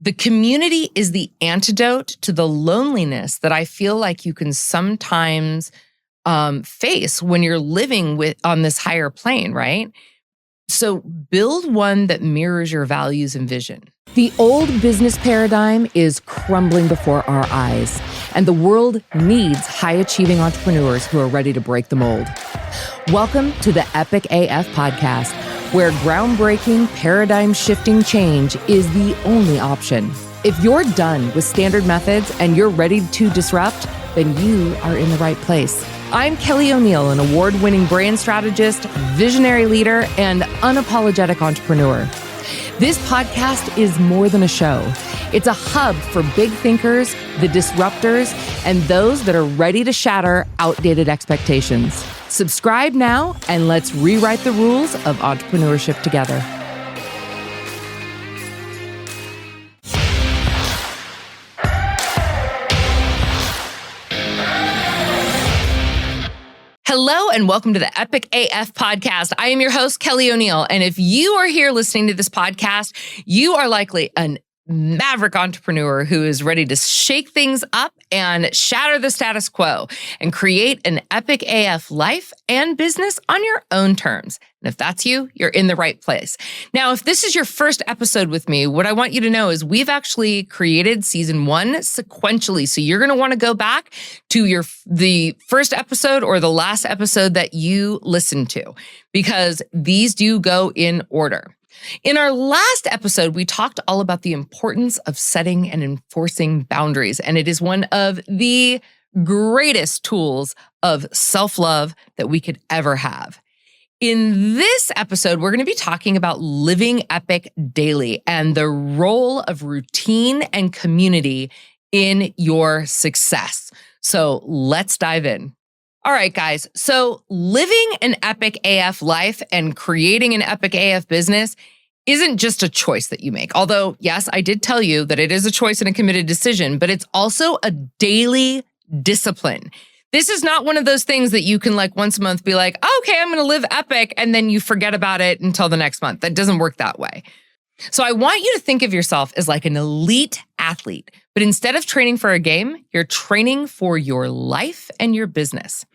The community is the antidote to the loneliness that I feel like you can sometimes face when you're living on this higher plane, right? So build one that mirrors your values and vision. The old business paradigm is crumbling before our eyes, and the world needs high-achieving entrepreneurs who are ready to break the mold. Welcome to the Epic AF podcast, where groundbreaking, paradigm-shifting change is the only option. If you're done with standard methods and you're ready to disrupt, then you are in the right place. I'm Kelly O'Neill, an award-winning brand strategist, visionary leader, and unapologetic entrepreneur. This podcast is more than a show. It's a hub for big thinkers, the disruptors, and those that are ready to shatter outdated expectations. Subscribe now, and let's rewrite the rules of entrepreneurship together. Hello and welcome to the Epic AF podcast. I am your host, Kelly O'Neill. And if you are here listening to this podcast, you are likely an maverick entrepreneur who is ready to shake things up and shatter the status quo and create an epic AF life and business on your own terms. And if that's you, you're in the right place. Now, if this is your first episode with me, what I want you to know is we've actually created season 1 sequentially. So you're going to want to go back to the first episode or the last episode that you listened to, because these do go in order. In our last episode, we talked all about the importance of setting and enforcing boundaries, and it is one of the greatest tools of self-love that we could ever have. In this episode, we're going to be talking about living epic daily and the role of routine and community in your success. So let's dive in. All right, guys. So living an epic AF life and creating an epic AF business isn't just a choice that you make. Although, yes, I did tell you that it is a choice and a committed decision, but it's also a daily discipline. This is not one of those things that you can once a month be like, oh, okay, I'm going to live epic, and then you forget about it until the next month. That doesn't work that way. So I want you to think of yourself as like an elite athlete, but instead of training for a game, you're training for your life and your business.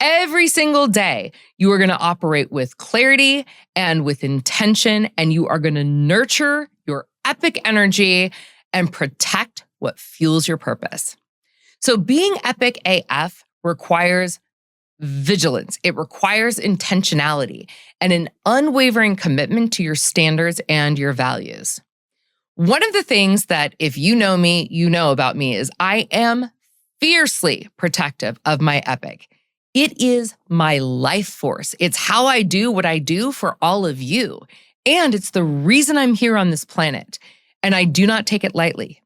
Every single day, you are going to operate with clarity and with intention, and you are going to nurture your epic energy and protect what fuels your purpose. So being epic AF requires vigilance. It requires intentionality and an unwavering commitment to your standards and your values. One of the things that, if you know me, you know about me, is I am fiercely protective of my epic. It is my life force. It's how I do what I do for all of you. And it's the reason I'm here on this planet. And I do not take it lightly.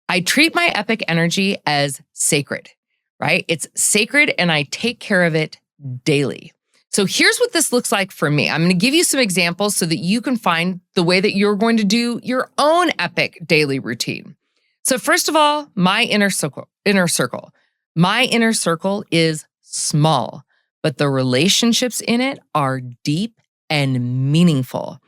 I treat my epic energy as sacred, right? It's sacred and I take care of it daily. So here's what this looks like for me. I'm going to give you some examples so that you can find the way that you're going to do your own epic daily routine. So first of all, my inner circle. My inner circle is small, but the relationships in it are deep and meaningful.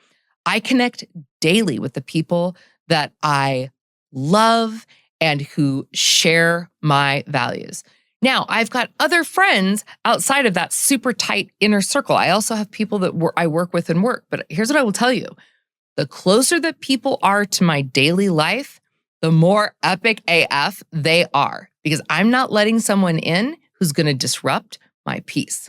I connect daily with the people that I love and who share my values. Now, I've got other friends outside of that super tight inner circle. I also have people that I work with in work, but here's what I will tell you. The closer that people are to my daily life, the more epic AF they are, because I'm not letting someone in who's going to disrupt my peace.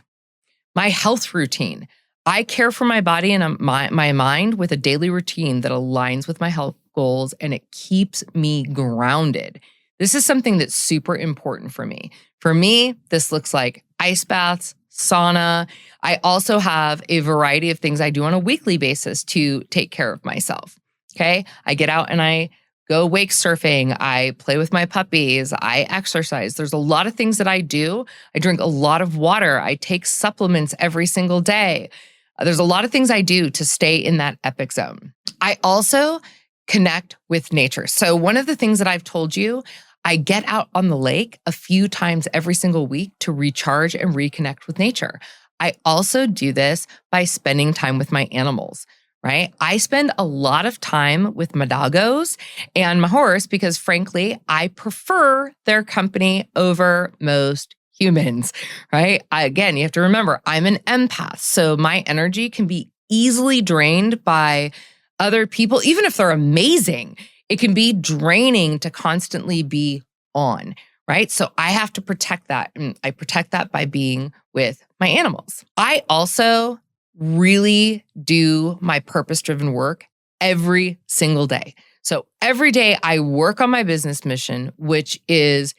My health routine. I care for my body and my mind with a daily routine that aligns with my health goals, and it keeps me grounded. This is something that's super important for me. For me, this looks like ice baths, sauna. I also have a variety of things I do on a weekly basis to take care of myself. Okay? I get out and I go wake surfing, I play with my puppies, I exercise. There's a lot of things that I do. I drink a lot of water. I take supplements every single day. There's a lot of things I do to stay in that epic zone. I also connect with nature. So one of the things that I've told you, I get out on the lake a few times every single week to recharge and reconnect with nature. I also do this by spending time with my animals. right? I spend a lot of time with my doggos and my horse because frankly, I prefer their company over most humans, right? Again, you have to remember, I'm an empath. So my energy can be easily drained by other people, even if they're amazing. It can be draining to constantly be on, right? So I have to protect that. And I protect that by being with my animals. I also really do my purpose-driven work every single day. So every day I work on my business mission, which is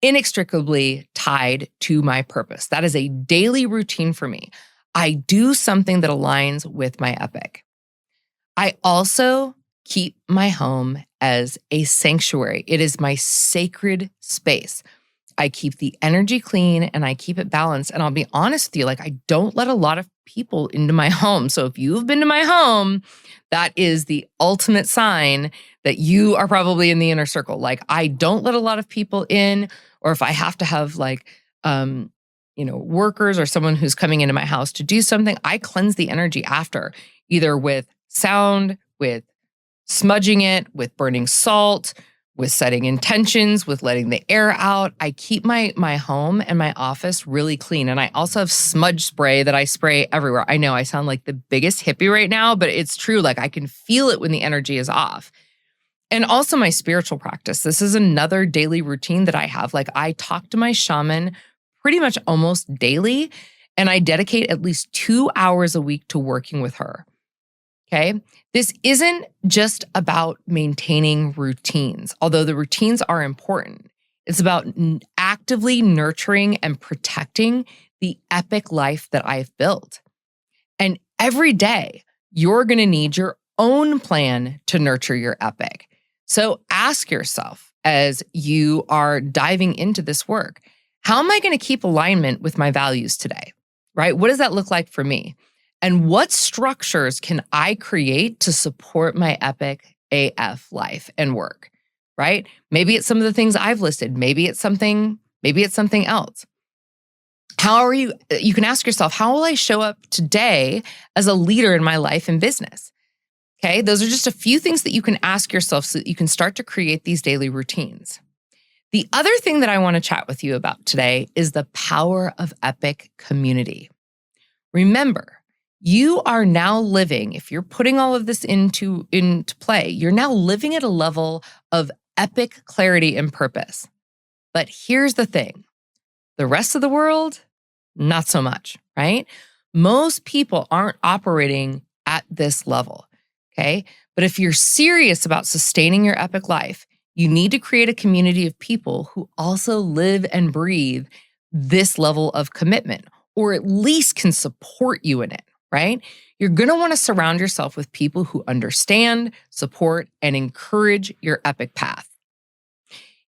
inextricably tied to my purpose. That is a daily routine for me. I do something that aligns with my epic. I also keep my home as a sanctuary. It is my sacred space. I keep the energy clean and I keep it balanced. And I'll be honest with you, like I don't let a lot of people into my home. So if you've been to my home, that is the ultimate sign that you are probably in the inner circle. Like I don't let a lot of people in, or if I have to have like, workers or someone who's coming into my house to do something, I cleanse the energy after, either with sound, with smudging it, with burning salt, with setting intentions, with letting the air out. I keep my home and my office really clean. And I also have smudge spray that I spray everywhere. I know I sound like the biggest hippie right now, but it's true. Like I can feel it when the energy is off. And also my spiritual practice. This is another daily routine that I have. Like I talk to my shaman pretty much almost daily, and I dedicate at least 2 hours a week to working with her. Okay. This isn't just about maintaining routines, although the routines are important. It's about actively nurturing and protecting the epic life that I've built. And every day, you're going to need your own plan to nurture your epic. So ask yourself as you are diving into this work, how am I going to keep alignment with my values today? Right? What does that look like for me? And what structures can I create to support my epic AF life and work, right? Maybe it's some of the things I've listed. Maybe it's something else. You can ask yourself, how will I show up today as a leader in my life and business? Okay, those are just a few things that you can ask yourself so that you can start to create these daily routines. The other thing that I want to chat with you about today is the power of epic community. Remember, you are now living, if you're putting all of this into play, you're now living at a level of epic clarity and purpose. But here's the thing. The rest of the world, not so much, right? Most people aren't operating at this level, okay? But if you're serious about sustaining your epic life, you need to create a community of people who also live and breathe this level of commitment, or at least can support you in it. Right? You're going to want to surround yourself with people who understand, support, and encourage your epic path.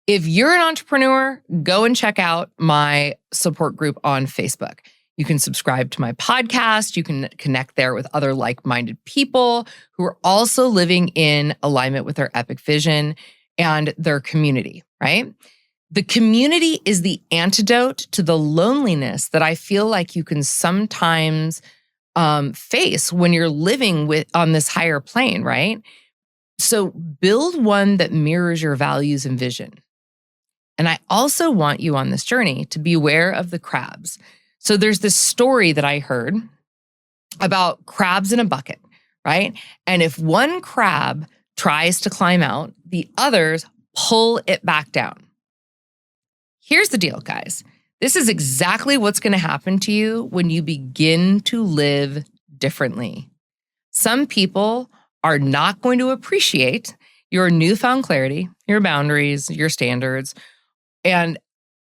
If you're an entrepreneur, go and check out my support group on Facebook. You can subscribe to my podcast. You can connect there with other like-minded people who are also living in alignment with their epic vision and their community, right? The community is the antidote to the loneliness that I feel like you can sometimes face when you're living on this higher plane, right? So build one that mirrors your values and vision. And I also want you on this journey to be aware of the crabs. So there's this story that I heard about crabs in a bucket, right? And if one crab tries to climb out, the others pull it back down. Here's the deal, guys. This is exactly what's going to happen to you when you begin to live differently. Some people are not going to appreciate your newfound clarity, your boundaries, your standards, and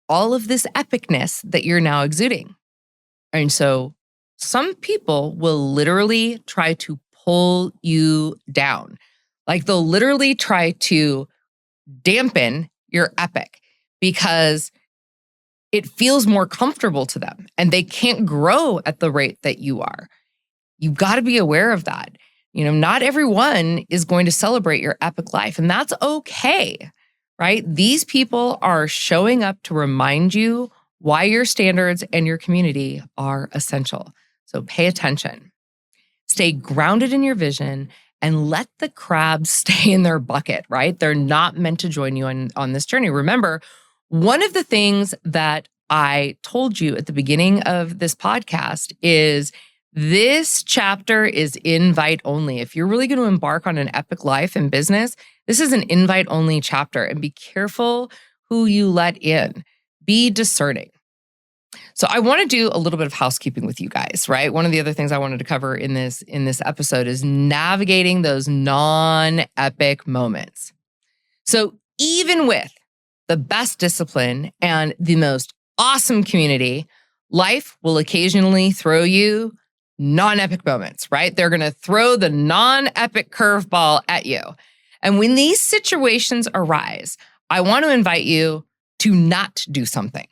all of this epicness that you're now exuding. And so some people will literally try to pull you down. Like they'll literally try to dampen your epic because it feels more comfortable to them and they can't grow at the rate that you are. You've got to be aware of that. Not everyone is going to celebrate your epic life, and that's okay, right? These people are showing up to remind you why your standards and your community are essential. So pay attention. Stay grounded in your vision and let the crabs stay in their bucket, right? They're not meant to join you on this journey. Remember, one of the things that I told you at the beginning of this podcast is this chapter is invite only. If you're really going to embark on an epic life and business, this is an invite only chapter, and be careful who you let in. Be discerning. So I want to do a little bit of housekeeping with you guys, right? One of the other things I wanted to cover in this episode is navigating those non-epic moments. So even with the best discipline and the most awesome community, life will occasionally throw you non-epic moments, right? They're going to throw the non-epic curveball at you. And when these situations arise, I want to invite you to not do something.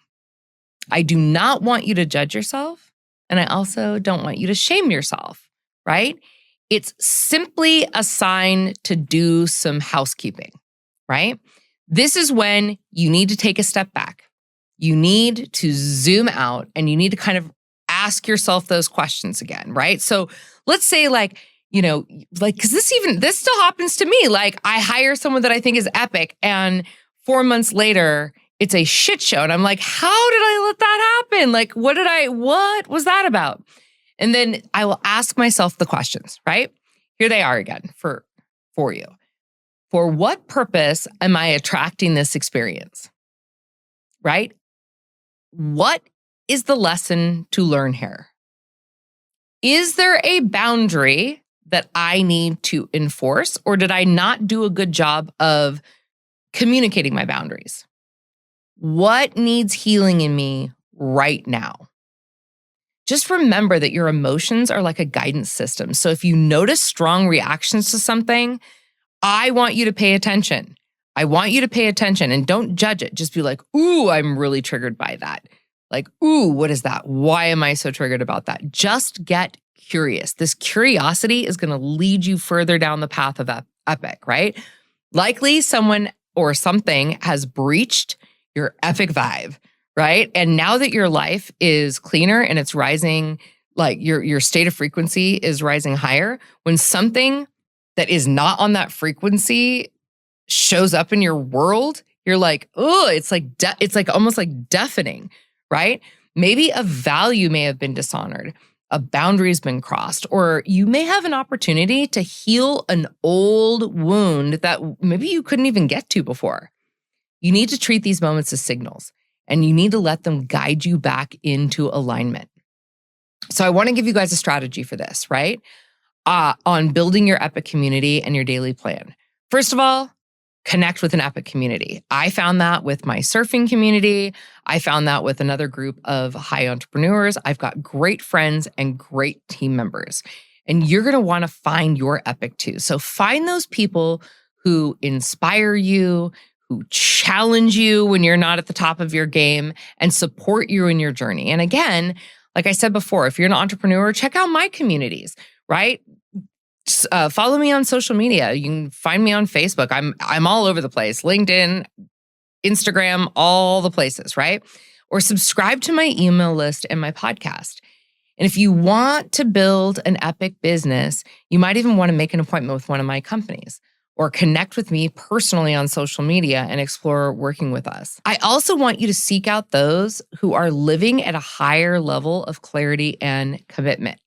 I do not want you to judge yourself, and I also don't want you to shame yourself, right? It's simply a sign to do some housekeeping, right? This is when you need to take a step back. You need to zoom out, and you need to kind of ask yourself those questions again, right? So let's say because this still happens to me. Like, I hire someone that I think is epic, and 4 months later, it's a shit show. And I'm like, how did I let that happen? Like, what was that about? And then I will ask myself the questions, right? Here they are again for you. For what purpose am I attracting this experience? Right? What is the lesson to learn here? Is there a boundary that I need to enforce, or did I not do a good job of communicating my boundaries? What needs healing in me right now? Just remember that your emotions are like a guidance system. So if you notice strong reactions to something, I want you to pay attention. I want you to pay attention and don't judge it. Just be like, ooh, I'm really triggered by that. Like, ooh, what is that? Why am I so triggered about that? Just get curious. This curiosity is going to lead you further down the path of epic, right? Likely someone or something has breached your epic vibe, right? And now that your life is cleaner and it's rising, like your state of frequency is rising higher, when something that is not on that frequency shows up in your world, you're like, oh, it's like almost like deafening, right? Maybe a value may have been dishonored, a boundary's been crossed, or you may have an opportunity to heal an old wound that maybe you couldn't even get to before. You need to treat these moments as signals, and you need to let them guide you back into alignment. So I want to give you guys a strategy for this, right? On building your epic community and your daily plan. First of all, connect with an epic community. I found that with my surfing community. I found that with another group of high entrepreneurs. I've got great friends and great team members. And you're going to want to find your epic too. So find those people who inspire you, who challenge you when you're not at the top of your game, and support you in your journey. And again, like I said before, if you're an entrepreneur, check out my communities, right? Follow me on social media. You can find me on Facebook. I'm all over the place. LinkedIn, Instagram, all the places, right? Or subscribe to my email list and my podcast. And if you want to build an epic business, you might even want to make an appointment with one of my companies or connect with me personally on social media and explore working with us. I also want you to seek out those who are living at a higher level of clarity and commitment.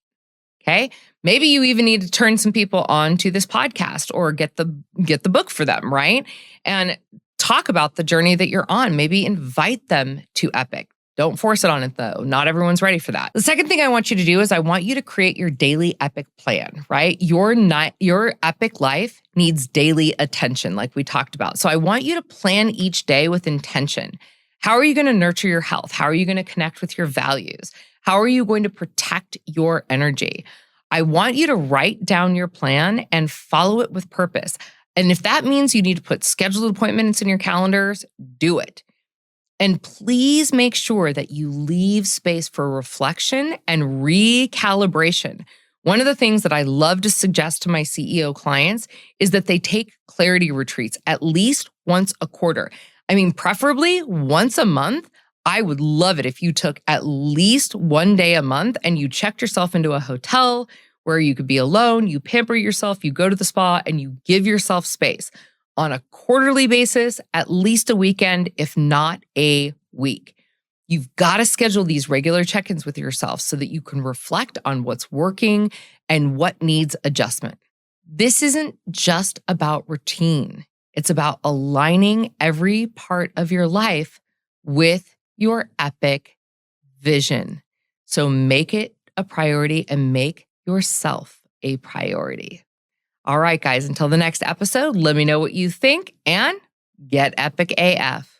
Okay? Maybe you even need to turn some people on to this podcast or get the book for them, right? And talk about the journey that you're on. Maybe invite them to Epic. Don't force it on it though. Not everyone's ready for that. The second thing I want you to do is I want you to create your daily epic plan, right? Your epic life needs daily attention like we talked about. So I want you to plan each day with intention. How are you going to nurture your health? How are you going to connect with your values? How are you going to protect your energy? I want you to write down your plan and follow it with purpose. And if that means you need to put scheduled appointments in your calendars, do it. And please make sure that you leave space for reflection and recalibration. One of the things that I love to suggest to my CEO clients is that they take clarity retreats at least once a quarter. I mean, preferably once a month. I would love it if you took at least one day a month and you checked yourself into a hotel where you could be alone, you pamper yourself, you go to the spa, and you give yourself space on a quarterly basis, at least a weekend, if not a week. You've got to schedule these regular check-ins with yourself so that you can reflect on what's working and what needs adjustment. This isn't just about routine. It's about aligning every part of your life with your epic vision. So make it a priority and make yourself a priority. All right, guys, until the next episode, let me know what you think and get epic AF.